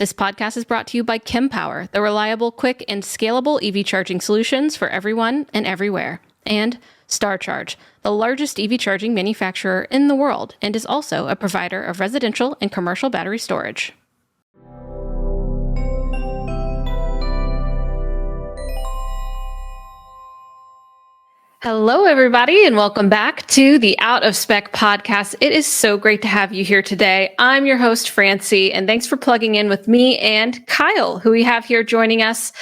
This podcast is brought to you by Kempower, the reliable, quick, and scalable EV charging solutions for everyone and everywhere. And StarCharge, the largest EV charging manufacturer in the world, and is also a provider of residential and commercial battery storage. Hello, everybody, and welcome back to the Out of Spec podcast. It is so great to have you here today. I'm your host, Francie, and thanks for plugging in with me and Kyle, who we have here joining us.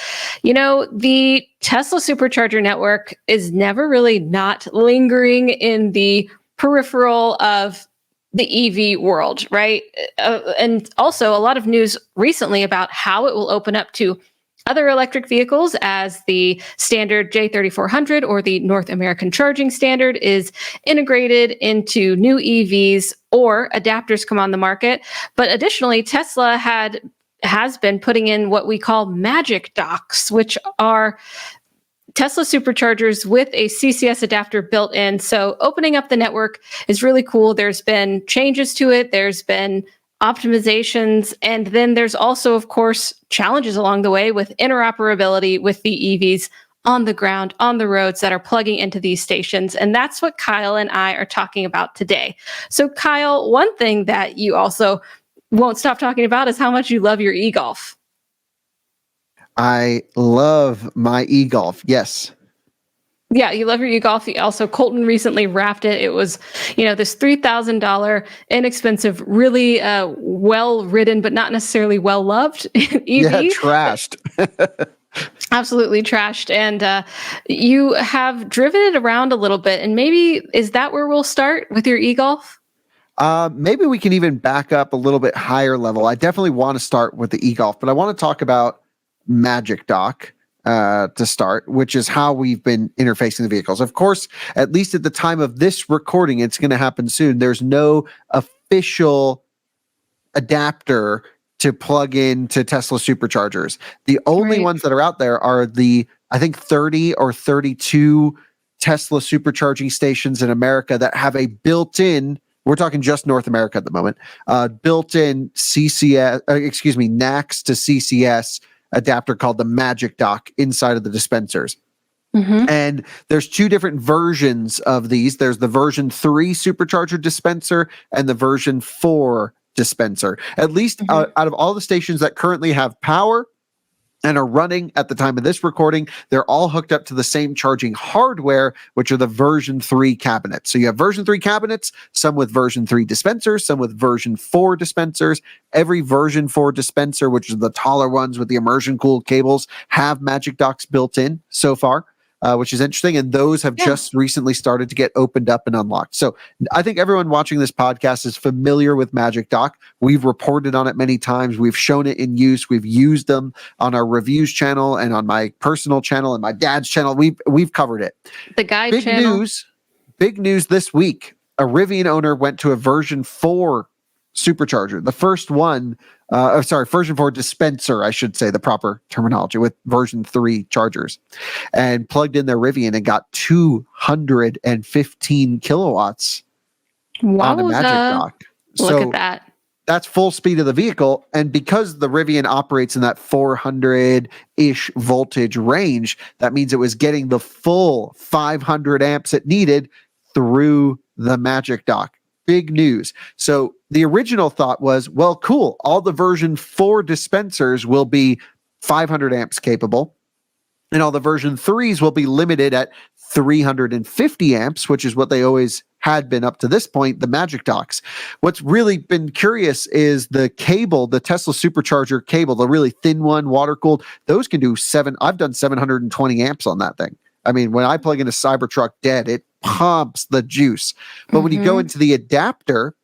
You know, the Tesla Supercharger network is never really not lingering in the peripheral of the EV world, right? And also a lot of news recently about how it will open up to other electric vehicles as the standard J3400 or the North American Charging Standard is integrated into new EVs or adapters come on the market. But additionally, Tesla has been putting in what we call Magic Docks, which are Tesla Superchargers with a CCS adapter built in. So opening up the network is really cool. There's been changes to it. There's been optimizations. And then there's also, of course, challenges along the way with interoperability with the EVs on the ground, on the roads that are plugging into these stations. And that's what Kyle and I are talking about today. So Kyle, one thing that you also won't stop talking about is how much you love your e-Golf. I love my e-Golf. Yes. Yeah, you love your e-Golf. Also, Colton recently wrapped it. It was, this $3,000 inexpensive, really well-ridden, but not necessarily well-loved EV. Yeah, trashed. Absolutely trashed. And you have driven it around a little bit. And maybe, is that where we'll start with your e-Golf? Maybe we can even back up a little bit higher level. I definitely want to start with the e-Golf, but I want to talk about Magic Dock. To start, which is how we've been interfacing the vehicles. Of course, at least at the time of this recording, it's going to happen soon. There's no official adapter to plug into Tesla Superchargers. The only ones that are out there are the, I think, 30 or 32 Tesla Supercharging stations in America that have a built-in, we're talking just North America at the moment, built-in CCS, NACS to CCS adapter called the Magic Dock inside of the dispensers. Mm-hmm. And there's two different versions of these. There's the version 3 supercharger dispenser and the version 4 dispenser. At least out of all the stations that currently have power and are running at the time of this recording, they're all hooked up to the same charging hardware, which are the version 3 cabinets. So you have version 3 cabinets, some with version 3 dispensers, some with version 4 dispensers. Every version 4 dispenser, which is the taller ones with the immersion cooled cables, have Magic Docks built in so far, which is interesting. And those have just recently started to get opened up and unlocked. So I think everyone watching this podcast is familiar with Magic Dock. We've reported on it many times. We've shown it in use. We've used them on our reviews channel and on my personal channel and my dad's channel. We've covered it. The guide channel. Big news this week. A Rivian owner went to a version 4 supercharger. The first one, version 4 dispenser, I should say the proper terminology, with version 3 chargers, and plugged in their Rivian and got 215 kilowatts on a Magic Dock. Look at that. That's full speed of the vehicle. And because the Rivian operates in that 400-ish voltage range, that means it was getting the full 500 amps it needed through the Magic Dock. Big news. So the original thought was, well, cool. All the version 4 dispensers will be 500 amps capable, and all the version 3s will be limited at 350 amps, which is what they always had been up to this point, the Magic Docks. What's really been curious is the cable, the Tesla Supercharger cable, the really thin one, water-cooled. Those can do I've done 720 amps on that thing. I mean, when I plug in a Cybertruck dead, it pumps the juice. But when you go into the adapter,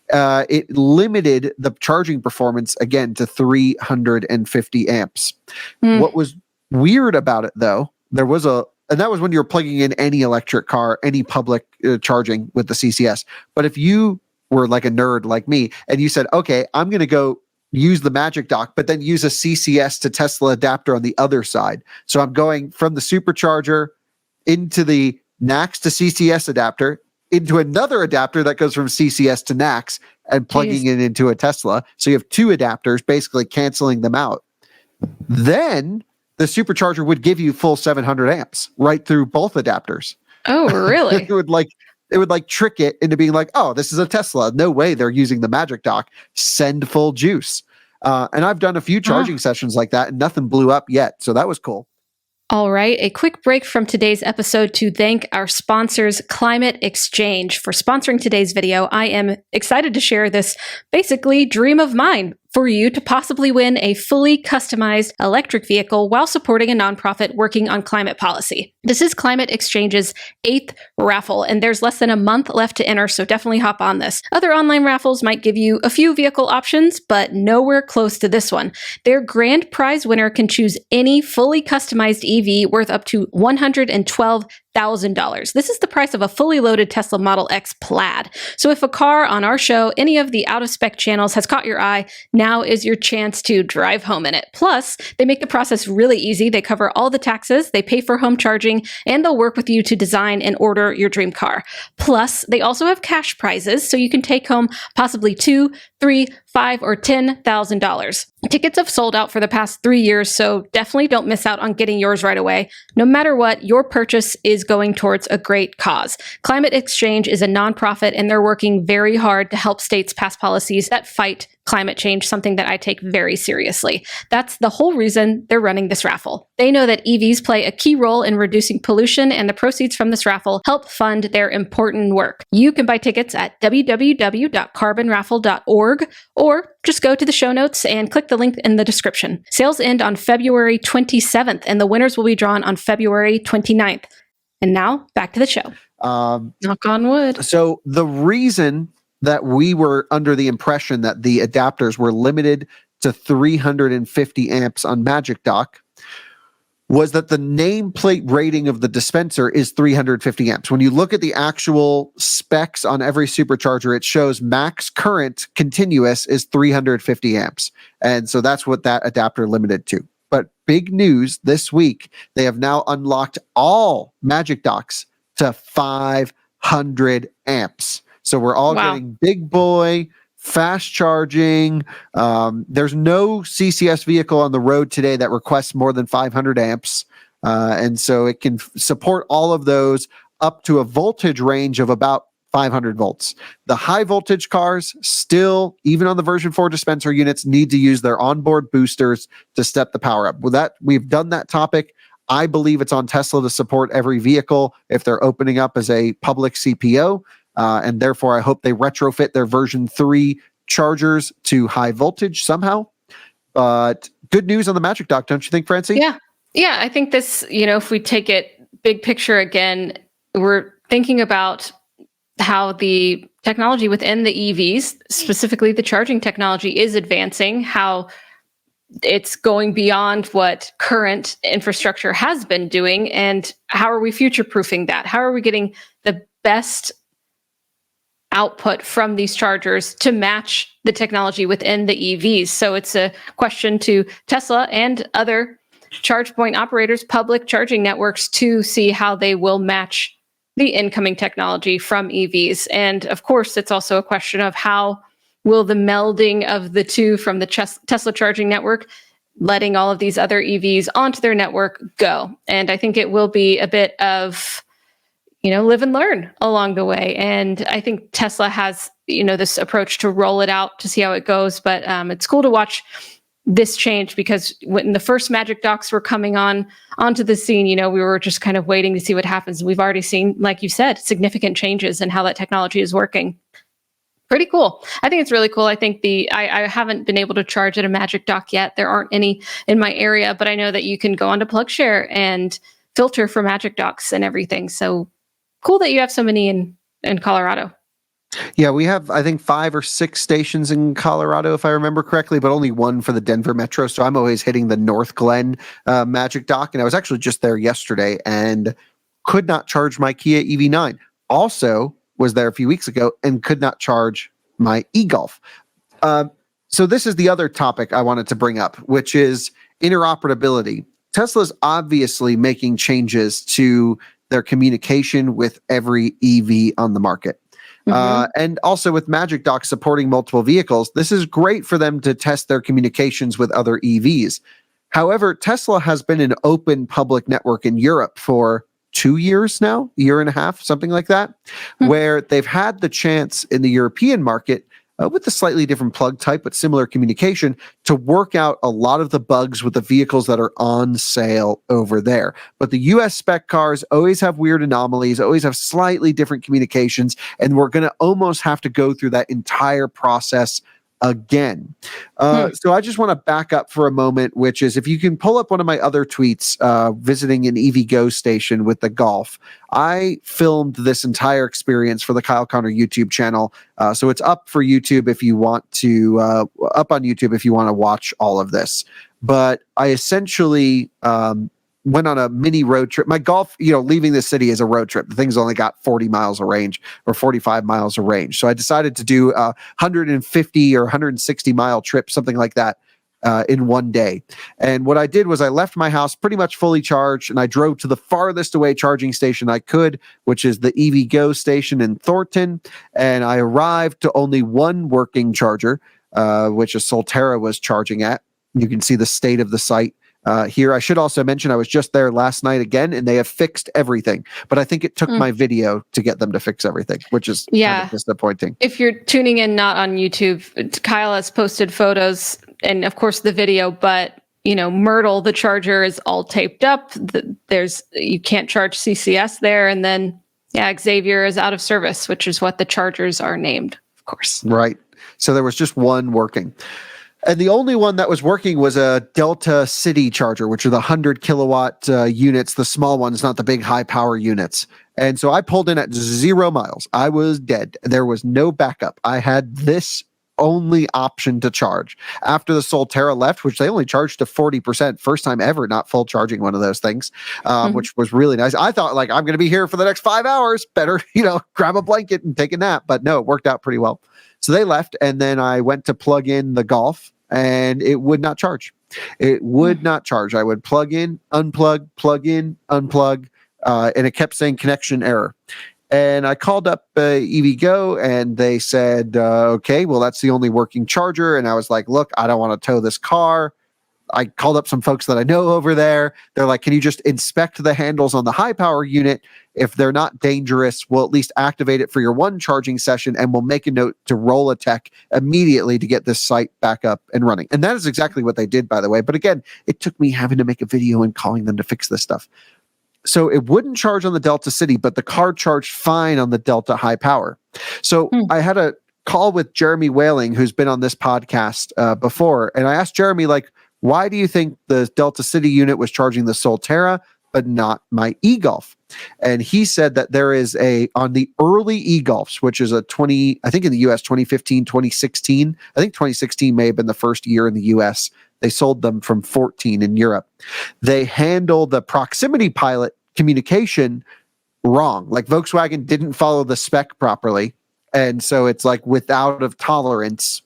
it limited the charging performance again to 350 amps. What was weird about it, though, and that was when you were plugging in any electric car, any public charging with the CCS. But if you were like a nerd like me and you said, okay, I'm going to go use the Magic Dock, but then use a CCS to Tesla adapter on the other side. So I'm going from the supercharger into the NACS to CCS adapter, into another adapter that goes from CCS to NACS, and plugging it into a Tesla. So you have two adapters, basically canceling them out. Then the supercharger would give you full 700 amps right through both adapters. Oh, really? It would trick it into being like, oh, this is a Tesla. No way they're using the Magic Dock. Send full juice. And I've done a few charging sessions like that and nothing blew up yet. So that was cool. All right, a quick break from today's episode to thank our sponsors, Climate XChange, for sponsoring today's video. I am excited to share this basically dream of mine for you to possibly win a fully customized electric vehicle while supporting a nonprofit working on climate policy. This is Climate XChange's 8th raffle, and there's less than a month left to enter, so definitely hop on this. Other online raffles might give you a few vehicle options, but nowhere close to this one. Their grand prize winner can choose any fully customized EV worth up to $112,000. This is the price of a fully loaded Tesla Model X Plaid. So if a car on our show, any of the out of spec channels has caught your eye, now is your chance to drive home in it. Plus, they make the process really easy. They cover all the taxes, they pay for home charging, and they'll work with you to design and order your dream car. Plus, they also have cash prizes, so you can take home possibly $2,000, $3,000, $5,000, or $10,000. Tickets have sold out for the past 3 years, so definitely don't miss out on getting yours right away. No matter what, your purchase is going towards a great cause. Climate XChange is a nonprofit, and they're working very hard to help states pass policies that fight climate change, something that I take very seriously. That's the whole reason they're running this raffle. They know that EVs play a key role in reducing pollution, and the proceeds from this raffle help fund their important work. You can buy tickets at www.carbonraffle.org or just go to the show notes and click the link in the description. Sales end on February 27th, and the winners will be drawn on February 29th. And now, back to the show. Knock on wood. So the reason that we were under the impression that the adapters were limited to 350 amps on Magic Dock was that the nameplate rating of the dispenser is 350 amps. When you look at the actual specs on every supercharger, it shows max current continuous is 350 amps. And so that's what that adapter limited to. But big news this week, they have now unlocked all Magic Docks to 500 amps. So we're all getting big boy, fast charging. There's no CCS vehicle on the road today that requests more than 500 amps. And so it can support all of those up to a voltage range of about 500 volts. The high voltage cars still, even on the version 4 dispenser units, need to use their onboard boosters to step the power up. With that, we've done that topic. I believe it's on Tesla to support every vehicle if they're opening up as a public CPO. And therefore, I hope they retrofit their version 3 chargers to high voltage somehow. But good news on the Magic Dock, don't you think, Francie? Yeah, I think this, if we take it big picture again, we're thinking about how the technology within the EVs, specifically the charging technology, is advancing, how it's going beyond what current infrastructure has been doing, and how are we future-proofing that? How are we getting the best output from these chargers to match the technology within the EVs? So it's a question to Tesla and other charge point operators, public charging networks, to see how they will match the incoming technology from EVs. And of course, it's also a question of how will the melding of the two from the Tesla charging network, letting all of these other EVs onto their network, go. And I think it will be a bit of live and learn along the way. And I think Tesla has, this approach to roll it out to see how it goes. But it's cool to watch this change, because when the first Magic Docks were coming onto the scene, we were just kind of waiting to see what happens. We've already seen, like you said, significant changes in how that technology is working. Pretty cool. I think it's really cool. I think I haven't been able to charge at a Magic Dock yet. There aren't any in my area, but I know that you can go onto PlugShare and filter for Magic Docks and everything. So cool that you have so many in Colorado. Yeah, we have, I think, 5 or 6 stations in Colorado, if I remember correctly, but only one for the Denver Metro. So I'm always hitting the North Glen Magic Dock. And I was actually just there yesterday and could not charge my Kia EV9. Also was there a few weeks ago and could not charge my e-Golf. So this is the other topic I wanted to bring up, which is interoperability. Tesla's obviously making changes to their communication with every EV on the market. And also with Magic Dock supporting multiple vehicles, this is great for them to test their communications with other EVs. However, Tesla has been an open public network in Europe for 2 years now, year and a half, something like that, where they've had the chance in the European market with a slightly different plug type, but similar communication, to work out a lot of the bugs with the vehicles that are on sale over there. But the US spec cars always have weird anomalies, always have slightly different communications, and we're going to almost have to go through that entire process again. So I just want to back up for a moment, which is if you can pull up one of my other tweets visiting an EVgo station with the Golf. I filmed this entire experience for the Kyle Connor YouTube channel. So it's up for YouTube if you want to, up on YouTube if you want to watch all of this. But I essentially went on a mini road trip. My Golf, leaving the city is a road trip. The thing's only got 40 miles of range or 45 miles of range. So I decided to do a 150 or 160 mile trip, something like that, in one day. And what I did was I left my house pretty much fully charged and I drove to the farthest away charging station I could, which is the EVgo station in Thornton. And I arrived to only one working charger, which a Solterra was charging at. You can see the state of the site here. I should also mention I was just there last night again, and they have fixed everything. But I think it took my video to get them to fix everything, which is kind of disappointing. If you're tuning in not on YouTube, Kyle has posted photos and, of course, the video. But Myrtle, the charger, is all taped up. You can't charge CCS there, and then Xavier is out of service, which is what the chargers are named, of course. Right. So there was just one working. And the only one that was working was a Delta City charger, which are the 100 kilowatt units, the small ones, not the big high power units. And so I pulled in at 0 miles. I was dead. There was no backup. I had this only option to charge. After the Solterra left, which they only charged to 40%, first time ever not full charging one of those things, which was really nice. I thought, I'm going to be here for the next 5 hours. Better, grab a blanket and take a nap. But no, it worked out pretty well. So they left, and then I went to plug in the Golf, and it would not charge. It would not charge. I would plug in, unplug, plug in, unplug, and it kept saying connection error. And I called up EVgo, and they said, okay, well, that's the only working charger. And I was like, look, I don't want to tow this car. I called up some folks that I know over there. They're like, can you just inspect the handles on the high power unit? If they're not dangerous, we'll at least activate it for your one charging session, and we'll make a note to roll a tech immediately to get this site back up and running. And that is exactly what they did, by the way. But again, it took me having to make a video and calling them to fix this stuff. So it wouldn't charge on the Delta City, but the car charged fine on the Delta High Power. So I had a call with Jeremy Whaling, who's been on this podcast before. And I asked Jeremy, why do you think the Delta City unit was charging the Solterra, but not my e-Golf? And he said that there is on the early e-Golfs, which is I think in the US, 2015, 2016, I think 2016 may have been the first year in the US. They sold them from 14 in Europe. They handle the proximity pilot communication wrong. Volkswagen didn't follow the spec properly. And so it's without of tolerance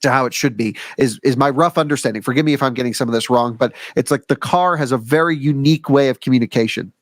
to how it should be is my rough understanding. Forgive me if I'm getting some of this wrong, but it's the car has a very unique way of communication.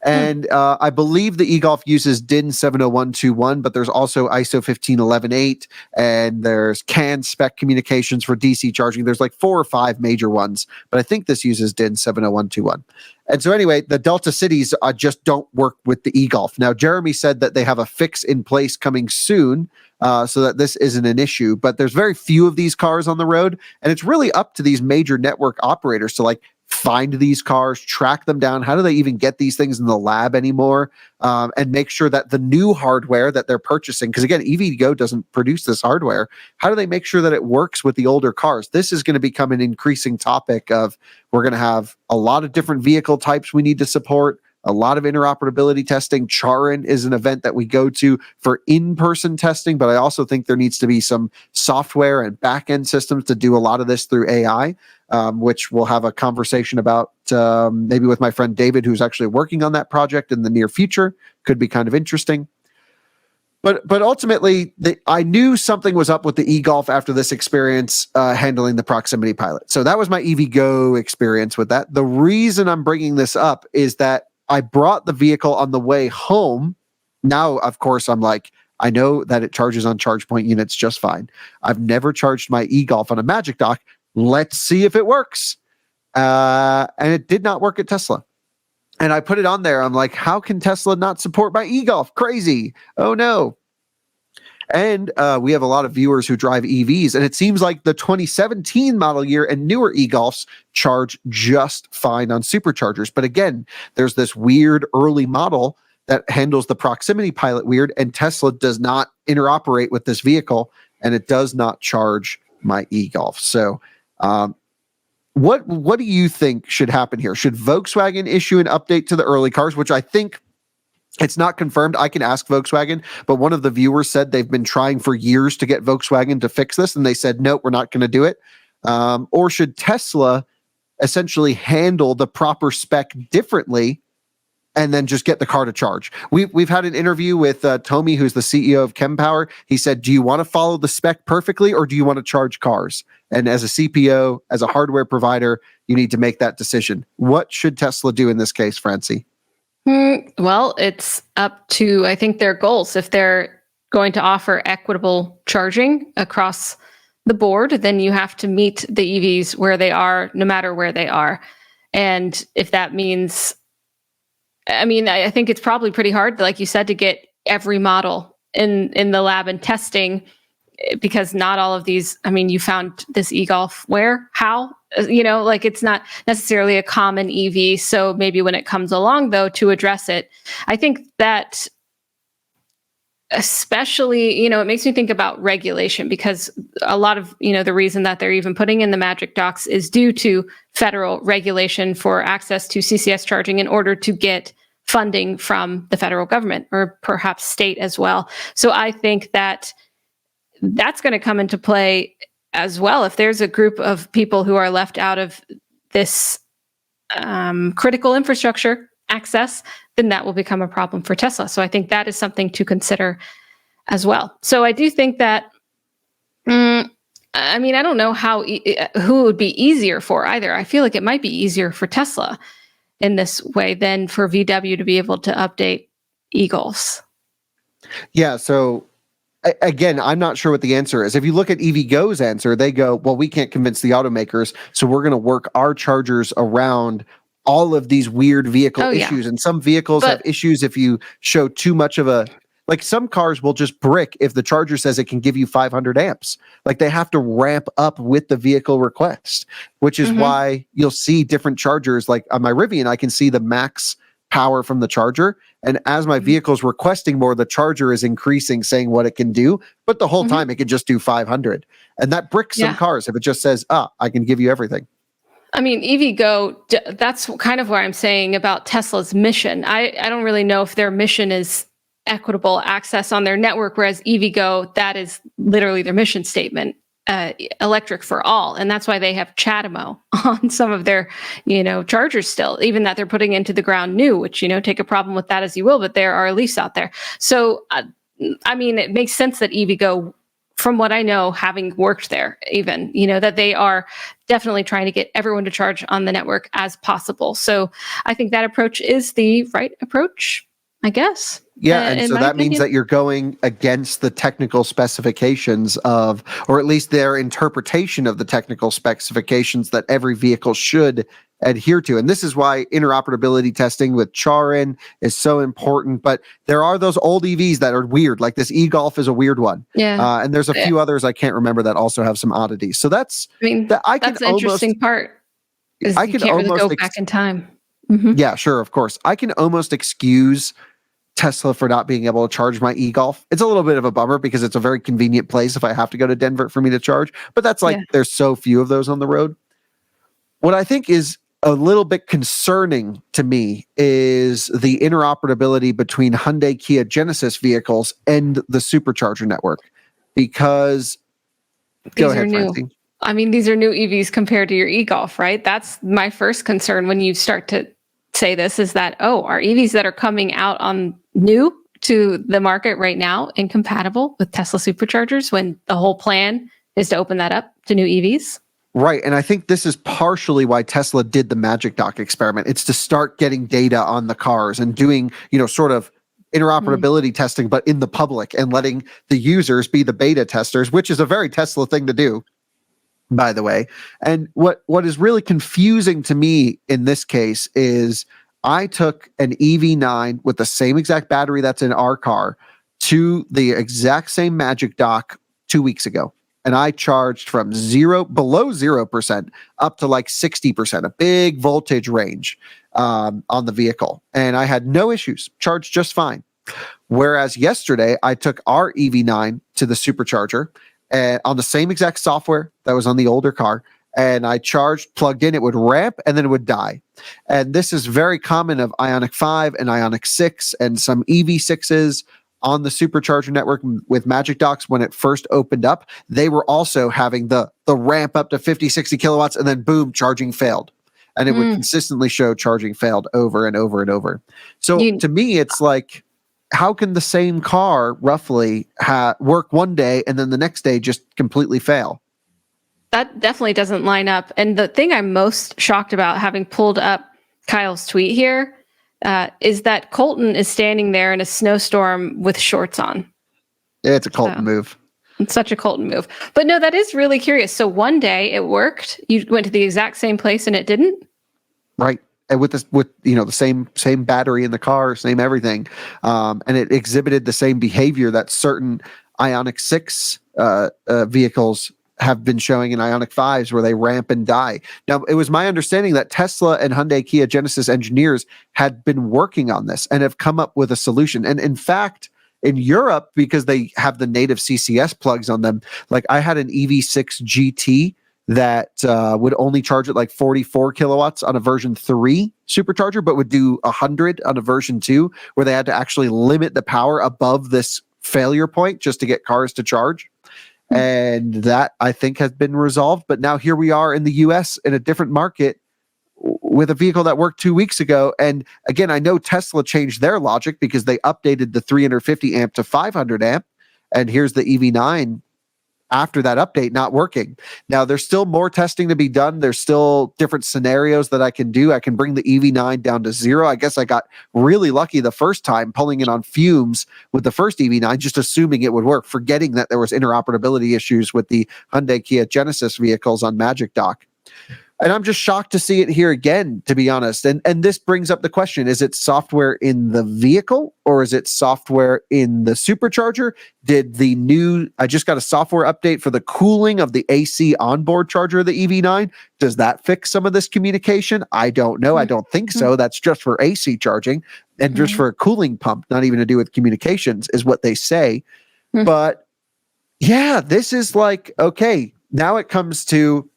And I believe the e-Golf uses DIN 70121, but there's also ISO 15118, and there's CAN spec communications for DC charging. There's 4 or 5 major ones, but I think this uses DIN 70121. And so anyway, the Delta Cities just don't work with the e-Golf. Now, Jeremy said that they have a fix in place coming soon, so that this isn't an issue, but there's very few of these cars on the road, and it's really up to these major network operators to find these cars, track them down. How do they even get these things in the lab anymore? And make sure that the new hardware that they're purchasing, because again, EVgo doesn't produce this hardware. How do they make sure that it works with the older cars? This is going to become an increasing topic of, we're going to have a lot of different vehicle types we need to support, a lot of interoperability testing. Charin is an event that we go to for in-person testing, but I also think there needs to be some software and back-end systems to do a lot of this through AI, which we'll have a conversation about maybe with my friend David, who's actually working on that project in the near future. Could be kind of interesting. But ultimately, I knew something was up with the e-Golf after this experience handling the proximity pilot. So that was my EVgo experience with that. The reason I'm bringing this up is that I brought the vehicle on the way home. Now, of course, I'm I know that it charges on charge point units just fine. I've never charged my e-Golf on a Magic Dock. Let's see if it works. And it did not work at Tesla. And I put it on there. I'm like, how can Tesla not support my e-Golf? Crazy. Oh no. And we have a lot of viewers who drive EVs, and it seems like the 2017 model year and newer e-Golfs charge just fine on superchargers. But again, there's this weird early model that handles the proximity pilot weird, and Tesla does not interoperate with this vehicle, and it does not charge my e-Golf. So what do you think should happen here? Should Volkswagen issue an update to the early cars, which I think it's not confirmed. I can ask Volkswagen, but one of the viewers said they've been trying for years to get Volkswagen to fix this, and they said, no, we're not going to do it. Or should Tesla essentially handle the proper spec differently and then just get the car to charge? We've had an interview with Tomi, who's the CEO of Kempower. He said, do you want to follow the spec perfectly, or do you want to charge cars? And as a CPO, as a hardware provider, you need to make that decision. What should Tesla do in this case, Francie? Well, it's up to, I think, their goals. If they're going to offer equitable charging across the board, then you have to meet the EVs where they are, no matter where they are. And if that means, I think it's probably pretty hard, like you said, to get every model in the lab and testing, because not all of these, you found this e-Golf where, how? It's not necessarily a common EV. So maybe when it comes along, though, to address it, I think that especially, it makes me think about regulation, because a lot of, the reason that they're even putting in the Magic Docks is due to federal regulation for access to CCS charging in order to get funding from the federal government, or perhaps state as well. So I think that that's going to come into play as well. If there's a group of people who are left out of this critical infrastructure access, then that will become a problem for Tesla. So I think that is something to consider as well. So I do think that, I don't know who it would be easier for either. I feel like it might be easier for Tesla in this way than for VW to be able to update e-Golfs. Yeah, so again, I'm not sure what the answer is. If you look at EVgo's answer, they go, well, we can't convince the automakers, so we're going to work our chargers around all of these weird vehicle issues. And some vehicles have issues if you show too much of like some cars will just brick if the charger says it can give you 500 amps. Like they have to ramp up with the vehicle request, which is why you'll see different chargers. Like on my Rivian, I can see the max power from the charger. And as my vehicle's requesting more, the charger is increasing, saying what it can do. But the whole time it can just do 500. And that bricks some cars if it just says, I can give you everything. EVgo, that's kind of what I'm saying about Tesla's mission. I don't really know if their mission is equitable access on their network, whereas EVgo, that is literally their mission statement, electric for all. And that's why they have CHAdeMO on some of their, chargers still, even that they're putting into the ground new, which, take a problem with that as you will, but there are leafs out there. So, it makes sense that EVgo, from what I know, having worked there even, that they are definitely trying to get everyone to charge on the network as possible. So I think that approach is the right approach, I guess. Yeah, and so that means that you're going against the technical specifications of, or at least their interpretation of the technical specifications that every vehicle should adhere to. And this is why interoperability testing with Charin is so important. But there are those old EVs that are weird, like this e-Golf is a weird one. Yeah. And there's a few others I can't remember that also have some oddities. So that's that's the interesting part. Is you can't really go back in time. Yeah, sure, of course. I can almost excuse Tesla for not being able to charge my e-Golf. It's a little bit of a bummer because it's a very convenient place if I have to go to Denver for me to charge. But that's there's so few of those on the road. What I think is a little bit concerning to me is the interoperability between Hyundai Kia Genesis vehicles and the Supercharger network. Because go ahead, Francie. These are new EVs compared to your e-Golf, right? That's my first concern when you start to say this, is that, are EVs that are coming out on new to the market right now incompatible with Tesla Superchargers when the whole plan is to open that up to new EVs? Right. And I think this is partially why Tesla did the Magic Dock experiment. It's to start getting data on the cars and doing, sort of interoperability testing, but in the public and letting the users be the beta testers, which is a very Tesla thing to do, by the way. And what is really confusing to me in this case is I took an EV9 with the same exact battery that's in our car to the exact same Magic Dock 2 weeks ago. And I charged from below 0% up to like 60%, a big voltage range on the vehicle. And I had no issues, charged just fine. Whereas yesterday, I took our EV9 to the Supercharger and on the same exact software that was on the older car. And I charged, plugged in, it would ramp, and then it would die. And this is very common of Ioniq 5 and Ioniq 6 and some EV6s on the Supercharger network with Magic Docks. When it first opened up, they were also having the ramp up to 50, 60 kilowatts, and then boom, charging failed. And it would consistently show charging failed over and over and over. So to me, it's like, how can the same car roughly work one day and then the next day just completely fail? That definitely doesn't line up. And the thing I'm most shocked about, having pulled up Kyle's tweet here, is that Colton is standing there in a snowstorm with shorts on. It's a Colton move. It's such a Colton move. But no, that is really curious. So one day it worked. You went to the exact same place and it didn't? Right. And with the same battery in the car, same everything. And it exhibited the same behavior that certain Ioniq 6 vehicles have been showing in Ioniq 5s, where they ramp and die. Now, it was my understanding that Tesla and Hyundai Kia Genesis engineers had been working on this and have come up with a solution. And in fact, in Europe, because they have the native CCS plugs on them, like I had an EV6 GT that would only charge at like 44 kilowatts on a version 3 supercharger, but would do 100 on a version 2, where they had to actually limit the power above this failure point just to get cars to charge. And that, I think, has been resolved. But now here we are in the US in a different market with a vehicle that worked 2 weeks ago. And again, I know Tesla changed their logic because they updated the 350 amp to 500 amp. And here's the EV9 after that update not working. Now, there's still more testing to be done. There's still different scenarios that I can do. I can bring the EV9 down to 0. I guess I got really lucky the first time pulling it on fumes with the first EV9, just assuming it would work, forgetting that there was interoperability issues with the Hyundai Kia Genesis vehicles on Magic Dock. And I'm just shocked to see it here again, to be honest. And this brings up the question, is it software in the vehicle or is it software in the supercharger? I just got a software update for the cooling of the AC onboard charger of the EV9. Does that fix some of this communication? I don't know. I don't think so. That's just for AC charging and just for a cooling pump, not even to do with communications, is what they say. But yeah, this is like, okay, now it comes to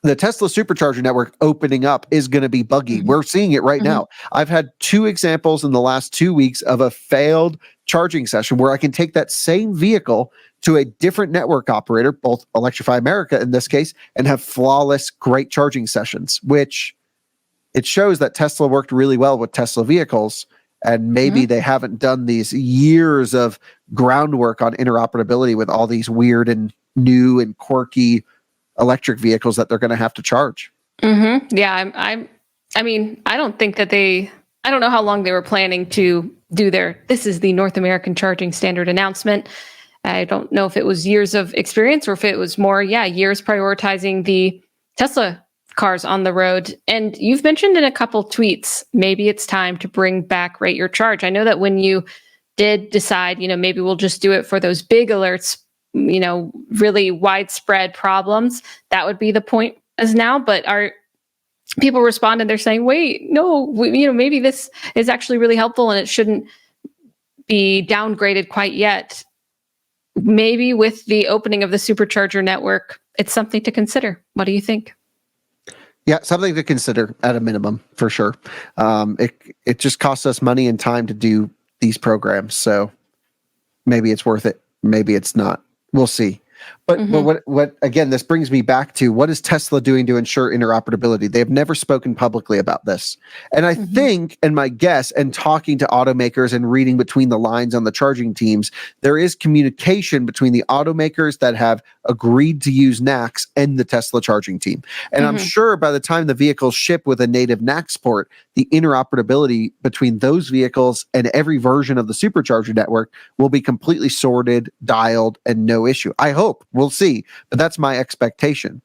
the Tesla Supercharger network opening up is going to be buggy. We're seeing it right now. I've had 2 examples in the last 2 weeks of a failed charging session where I can take that same vehicle to a different network operator, both Electrify America in this case, and have flawless, great charging sessions, which it shows that Tesla worked really well with Tesla vehicles. And maybe they haven't done these years of groundwork on interoperability with all these weird and new and quirky electric vehicles that they're going to have to charge. Yeah, I mean, I don't think that I don't know how long they were planning to do this is the North American charging standard announcement. I don't know if it was years of experience or if it was more, years prioritizing the Tesla cars on the road. And you've mentioned in a couple tweets, maybe it's time to bring back Rate Your Charge. I know that when you did decide, maybe we'll just do it for those big alerts, really widespread problems, that would be the point as now. But are people respond and they're saying, wait, no, maybe this is actually really helpful and it shouldn't be downgraded quite yet. Maybe with the opening of the Supercharger network, it's something to consider. What do you think? Yeah, something to consider at a minimum, for sure. It just costs us money and time to do these programs. So maybe it's worth it. Maybe it's not. We'll see. But what again, this brings me back to what is Tesla doing to ensure interoperability? They have never spoken publicly about this. And I think, and my guess, and talking to automakers and reading between the lines on the charging teams, there is communication between the automakers that have agreed to use NACS and the Tesla charging team. And I'm sure by the time the vehicles ship with a native NACS port, the interoperability between those vehicles and every version of the supercharger network will be completely sorted, dialed, and no issue. I hope. We'll see. But that's my expectation.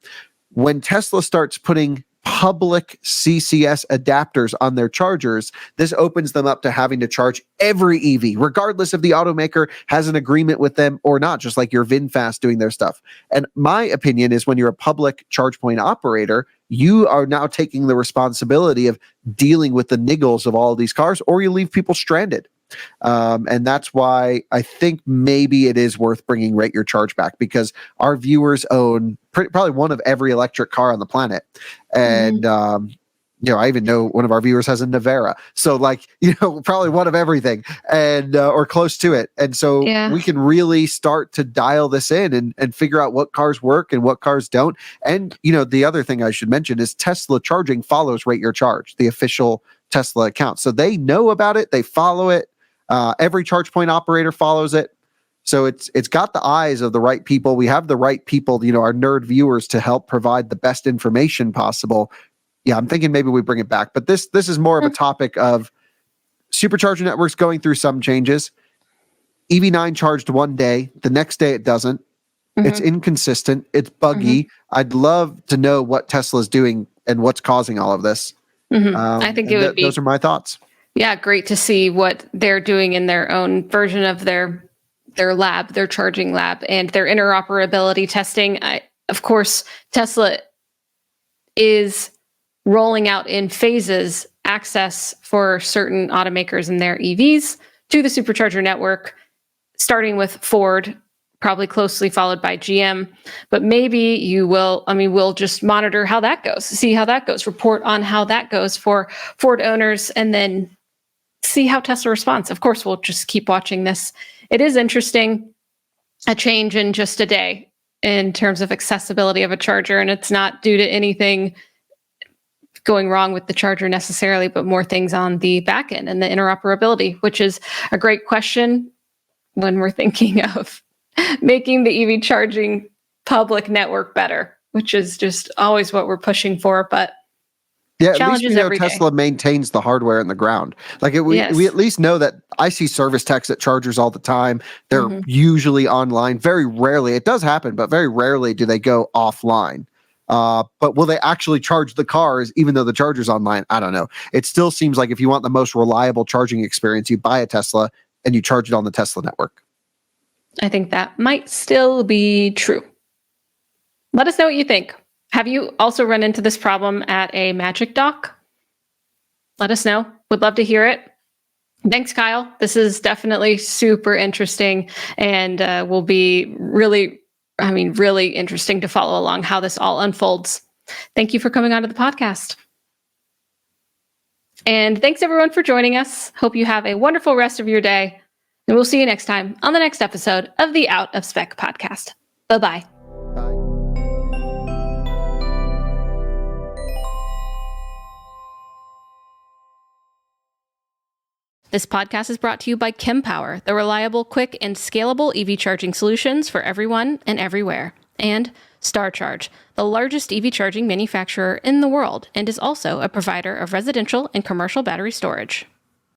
When Tesla starts putting public CCS adapters on their chargers, this opens them up to having to charge every EV, regardless if the automaker has an agreement with them or not, just like your VinFast doing their stuff. And my opinion is when you're a public charge point operator, you are now taking the responsibility of dealing with the niggles of all of these cars, or you leave people stranded. And that's why I think maybe it is worth bringing Rate Your Charge back, because our viewers own probably one of every electric car on the planet. And, I even know one of our viewers has a Navara. So probably one of everything and, or close to it. And so we can really start to dial this in and figure out what cars work and what cars don't. And, the other thing I should mention is Tesla charging follows Rate Your Charge, the official Tesla account. So they know about it. They follow it. Every charge point operator follows it. So it's got the eyes of the right people. We have the right people, our nerd viewers, to help provide the best information possible. Yeah, I'm thinking maybe we bring it back. But this is more of a topic of supercharger networks going through some changes. EV9 charged one day. The next day it doesn't. It's inconsistent. It's buggy. I'd love to know what Tesla's doing and what's causing all of this. I think it would be... Those are my thoughts. Yeah, great to see what they're doing in their own version of their lab, their charging lab, and their interoperability testing. Of course, Tesla is rolling out in phases access for certain automakers and their EVs to the supercharger network, starting with Ford, probably closely followed by GM. But maybe we'll just monitor how that goes, see how that goes, report on how that goes for Ford owners, and then see how Tesla responds. Of course, we'll just keep watching this. It is interesting, a change in just a day in terms of accessibility of a charger, and it's not due to anything going wrong with the charger necessarily, but more things on the back end and the interoperability, which is a great question when we're thinking of making the EV charging public network better, which is just always what we're pushing for. But yeah, at least we know Tesla maintains the hardware in the ground. We at least know that I see service techs at chargers all the time. They're usually online. Very rarely, it does happen, but very rarely do they go offline. But will they actually charge the cars even though the charger's online? I don't know. It still seems like if you want the most reliable charging experience, you buy a Tesla and you charge it on the Tesla network. I think that might still be true. Let us know what you think. Have you also run into this problem at a Magic Dock? Let us know. Would love to hear it. Thanks, Kyle. This is definitely super interesting and will be really interesting to follow along how this all unfolds. Thank you for coming onto the podcast. And thanks everyone for joining us. Hope you have a wonderful rest of your day. And we'll see you next time on the next episode of the Out of Spec podcast. Bye-bye. Bye. This podcast is brought to you by Kempower, the reliable, quick, and scalable EV charging solutions for everyone and everywhere. And StarCharge, the largest EV charging manufacturer in the world, and is also a provider of residential and commercial battery storage.